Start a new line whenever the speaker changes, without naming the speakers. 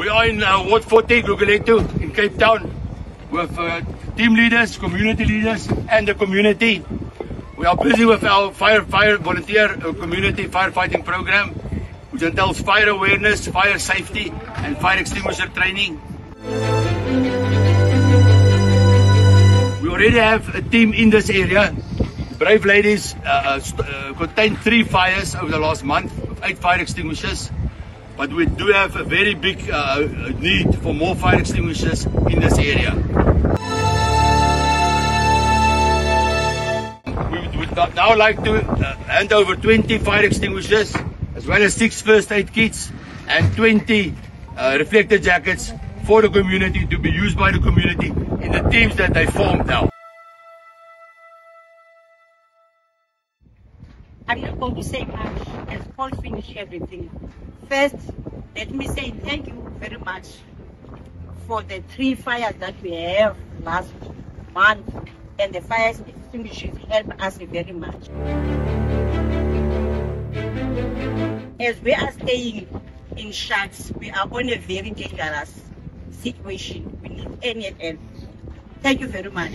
We are in Ward 40, Gugulethu, in Cape Town, with team leaders, community leaders, and the community. We are busy with our fire volunteer community firefighting program, which entails fire awareness, fire safety, and fire extinguisher training. We already have a team in this area. Brave ladies contained 3 fires over the last month, with 8 fire extinguishers. But we do have a very big need for more fire extinguishers in this area. We would now like to hand over 20 fire extinguishers, as well as 6 first aid kits and 20 reflector jackets for the community, to be used by the community in the teams that they formed now.
I'm not going to say much as Paul finished everything. First, let me say thank you very much for the 3 fires that we have last month, and the fire extinguishers help us very much. As we are staying in shacks, we are on a very dangerous situation. We need any help. Thank you very much.